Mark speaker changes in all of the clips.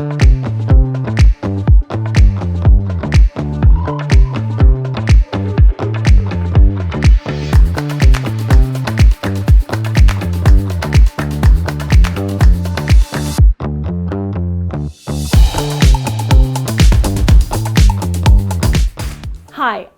Speaker 1: Hi,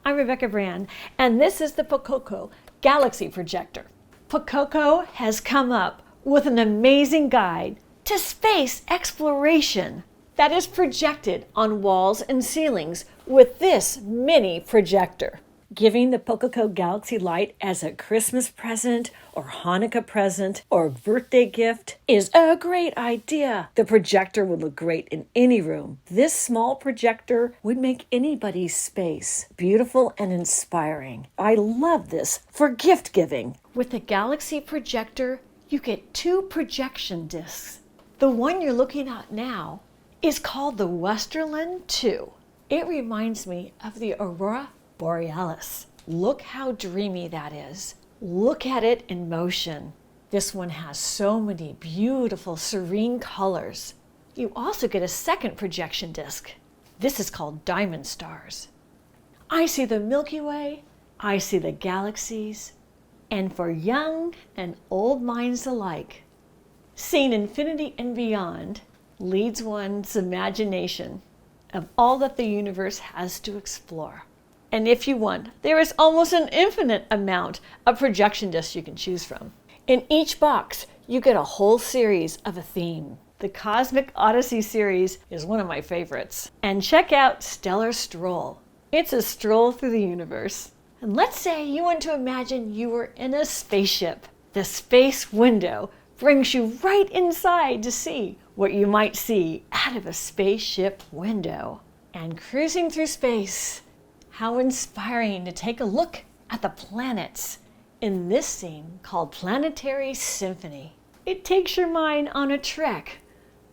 Speaker 1: I'm Rebecca Brand, and this is the POCOCO Galaxy Projector. POCOCO has come up with an amazing guide to space exploration that is projected on walls and ceilings with this mini projector. Giving the POCOCO Galaxy Light as a Christmas present or Hanukkah present or birthday gift is a great idea. The projector would look great in any room. This small projector would make anybody's space beautiful and inspiring. I love this for gift giving. With the Galaxy projector, you get 2 projection discs. The one you're looking at now is called the Westerland 2. It reminds me of the Aurora Borealis. Look how dreamy that is. Look at it in motion. This one has so many beautiful, serene colors. You also get a second projection disc. This is called Diamond Stars. I see the Milky Way, I see the galaxies, and for young and old minds alike, seeing infinity and beyond leads one's imagination of all that the universe has to explore. And if you want, there is almost an infinite amount of projection discs you can choose from. In each box, you get a whole series of a theme. The Cosmic Odyssey series is one of my favorites. And check out Stellar Stroll. It's a stroll through the universe. And let's say you want to imagine you were in a spaceship. The space window brings you right inside to see what you might see out of a spaceship window. And cruising through space, how inspiring to take a look at the planets in this scene called Planetary Symphony. It takes your mind on a trek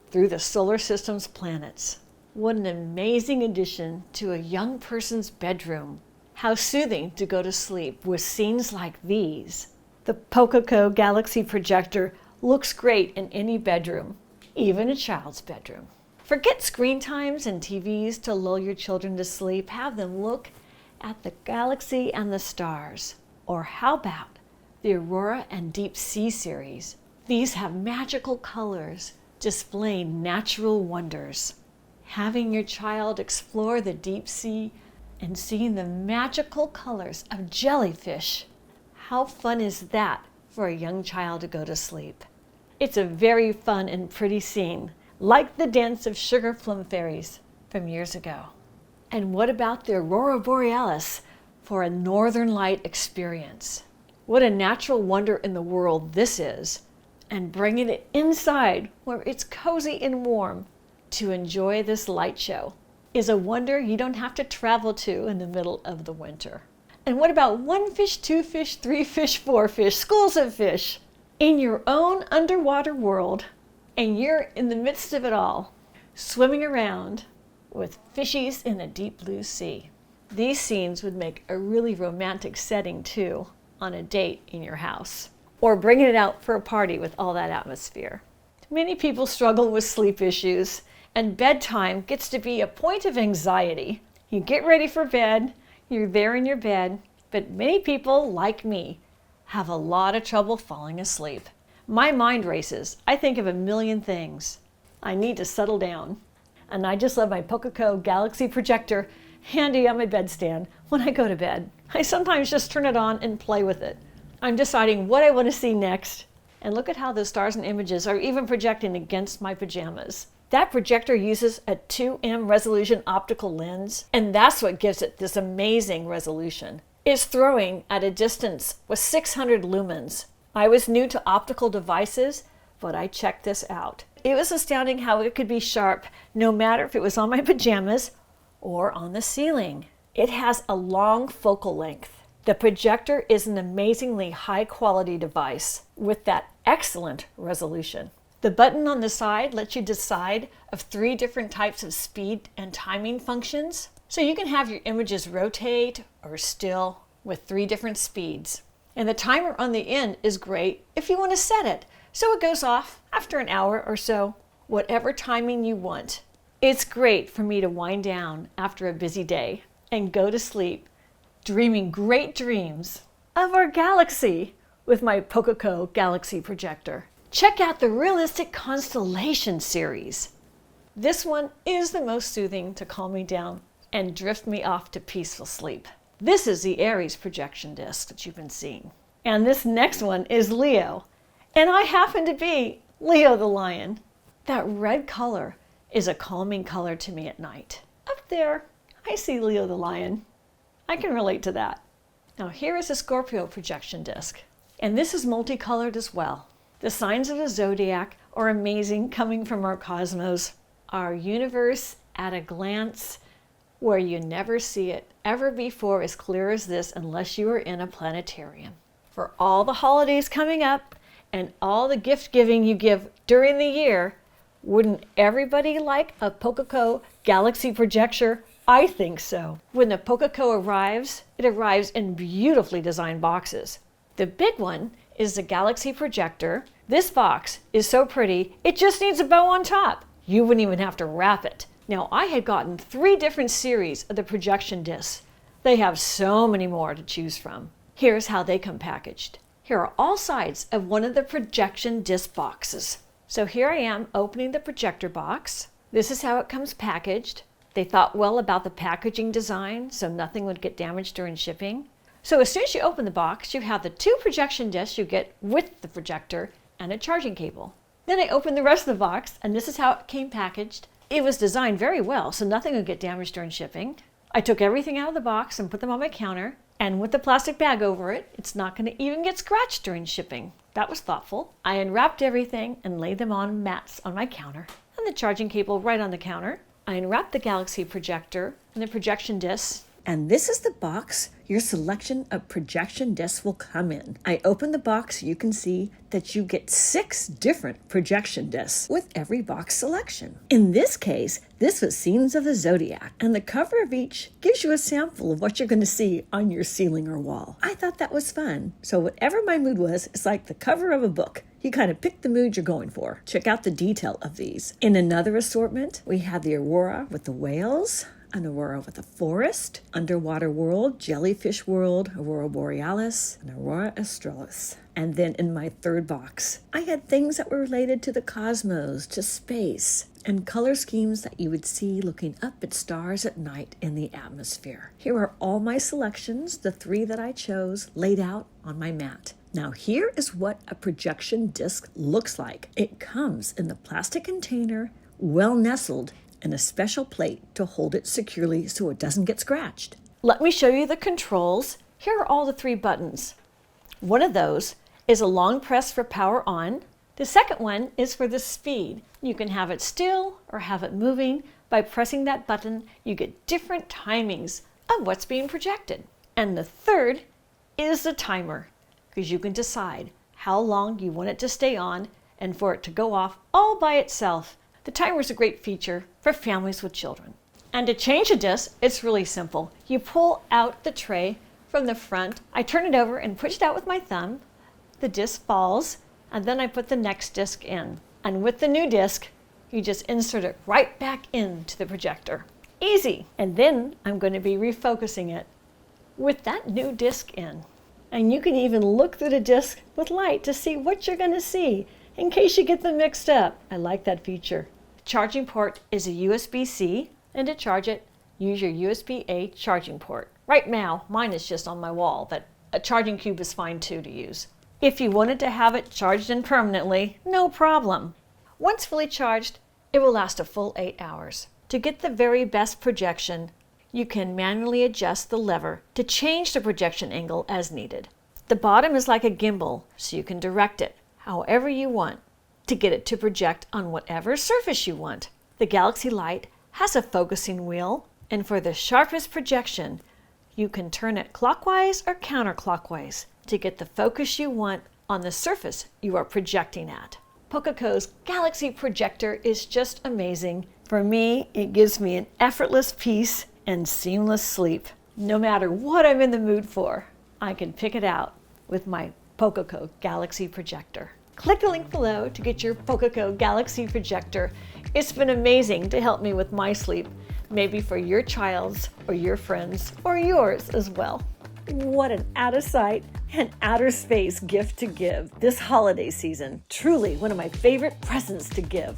Speaker 1: through the solar system's planets. What an amazing addition to a young person's bedroom. How soothing to go to sleep with scenes like these. The POCOCO Galaxy Projector looks great in any bedroom, even a child's bedroom. Forget screen times and TVs to lull your children to sleep. Have them look at the galaxy and the stars. Or how about the Aurora and Deep Sea series? These have magical colors displaying natural wonders. Having your child explore the deep sea and seeing the magical colors of jellyfish. How fun is that for a young child to go to sleep? It's a very fun and pretty scene, like the dance of sugar plum fairies from years ago. And what about the Aurora Borealis for a northern light experience? What a natural wonder in the world this is, and bringing it inside where it's cozy and warm to enjoy this light show is a wonder you don't have to travel to in the middle of the winter. And what about 1 fish, 2 fish, 3 fish, 4 fish, schools of fish in your own underwater world? And you're in the midst of it all, swimming around with fishies in a deep blue sea. These scenes would make a really romantic setting too, on a date in your house, or bringing it out for a party with all that atmosphere. Many people struggle with sleep issues, and bedtime gets to be a point of anxiety. You get ready for bed, you're there in your bed, but many people, like me, have a lot of trouble falling asleep. My mind races. I think of a million things. I need to settle down. And I just love my POCOCO Galaxy Projector handy on my bedstand when I go to bed. I sometimes just turn it on and play with it. I'm deciding what I want to see next. And look at how the stars and images are even projecting against my pajamas. That projector uses a 2M resolution optical lens, and that's what gives it this amazing resolution. It's throwing at a distance with 600 lumens. I was new to optical devices, but I checked this out. It was astounding how it could be sharp, no matter if it was on my pajamas or on the ceiling. It has a long focal length. The projector is an amazingly high-quality device with that excellent resolution. The button on the side lets you decide of 3 different types of speed and timing functions. So you can have your images rotate or still with 3 different speeds. And the timer on the end is great if you want to set it, so it goes off after an hour or so. whatever timing you want. It's great for me to wind down after a busy day and go to sleep dreaming great dreams of our galaxy with my POCOCO Galaxy Projector. Check out the Realistic Constellation series. This one is the most soothing to calm me down and drift me off to peaceful sleep. This is the Aries projection disc that you've been seeing. And this next one is Leo. And I happen to be Leo the lion. That red color is a calming color to me at night. Up there, I see Leo the lion. I can relate to that. Now here is a Scorpio projection disc. And this is multicolored as well. The signs of the Zodiac are amazing, coming from our cosmos, our universe at a glance, where you never see it ever before as clear as this unless you are in a planetarium. For all the holidays coming up and all the gift giving you give during the year, wouldn't everybody like a POCOCO Galaxy Projector? I think so. When the POCOCO arrives, it arrives in beautifully designed boxes. The big one is the Galaxy Projector. This box is so pretty, it just needs a bow on top. You wouldn't even have to wrap it. Now, I had gotten 3 different series of the projection discs. They have so many more to choose from. Here's how they come packaged. Here are all sides of one of the projection disc boxes. So here I am opening the projector box. This is how it comes packaged. They thought well about the packaging design so nothing would get damaged during shipping. So as soon as you open the box, you have the 2 projection discs you get with the projector and a charging cable. Then I opened the rest of the box, and this is how it came packaged. It was designed very well so nothing would get damaged during shipping. I took everything out of the box and put them on my counter, and with the plastic bag over it, it's not going to even get scratched during shipping. That was thoughtful. I unwrapped everything and laid them on mats on my counter, and the charging cable right on the counter. I unwrapped the Galaxy Projector and the projection discs.
Speaker 2: And this is the box your selection of projection discs will come in. I open the box, you can see that you get 6 different projection discs with every box selection. In this case, this was Scenes of the Zodiac, and the cover of each gives you a sample of what you're going to see on your ceiling or wall. I thought that was fun. So whatever my mood was, it's like the cover of a book. You kind of pick the mood you're going for. Check out the detail of these. In another assortment, we have the Aurora with the whales, an Aurora with a forest, underwater world, jellyfish world, Aurora Borealis, and Aurora Australis. And then in my 3rd box, I had things that were related to the cosmos, to space, and color schemes that you would see looking up at stars at night in the atmosphere. Here are all my selections, the 3 that I chose, laid out on my mat. Now here is what a projection disc looks like. It comes in the plastic container, well nestled in a special plate to hold it securely so it doesn't get scratched.
Speaker 1: Let me show you the controls. Here are all the 3 buttons. One of those is a long press for power on. The second one is for the speed. You can have it still or have it moving. By pressing that button, you get different timings of what's being projected. And the third is the timer, because you can decide how long you want it to stay on and for it to go off all by itself. The timer is a great feature for families with children. And to change a disc, it's really simple. You pull out the tray from the front. I turn it over and push it out with my thumb. The disc falls, and then I put the next disc in. And with the new disc, you just insert it right back into the projector. Easy! And then I'm going to be refocusing it with that new disc in. And you can even look through the disc with light to see what you're going to see in case you get them mixed up. I like that feature. The charging port is a USB-C, and to charge it, use your USB-A charging port. Right now, mine is just on my wall, but a charging cube is fine too to use. If you wanted to have it charged in permanently, no problem. Once fully charged, it will last a full 8 hours. To get the very best projection, you can manually adjust the lever to change the projection angle as needed. The bottom is like a gimbal, so you can direct it however you want to get it to project on whatever surface you want. The Galaxy Light has a focusing wheel, and for the sharpest projection, you can turn it clockwise or counterclockwise to get the focus you want on the surface you are projecting at. POCOCO's Galaxy Projector is just amazing. For me, it gives me an effortless peace and seamless sleep. No matter what I'm in the mood for, I can pick it out with my POCOCO Galaxy Projector. Click the link below to get your POCOCO Galaxy Projector. It's been amazing to help me with my sleep, maybe for your child's or your friends or yours as well.
Speaker 2: What an out of sight and outer space gift to give this holiday season. Truly one of my favorite presents to give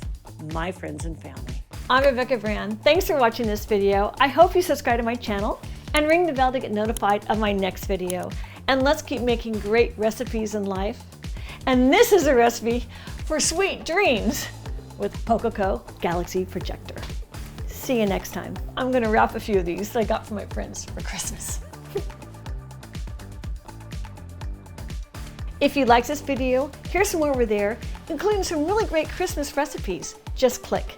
Speaker 2: my friends and family.
Speaker 1: I'm Rebecca Brand. Thanks for watching this video. I hope you subscribe to my channel and ring the bell to get notified of my next video. And let's keep making great recipes in life. And this is a recipe for sweet dreams with POCOCO Galaxy Projector. See you next time. I'm going to wrap a few of these that I got from my friends for Christmas. If you liked this video, here's some more over there, including some really great Christmas recipes. Just click.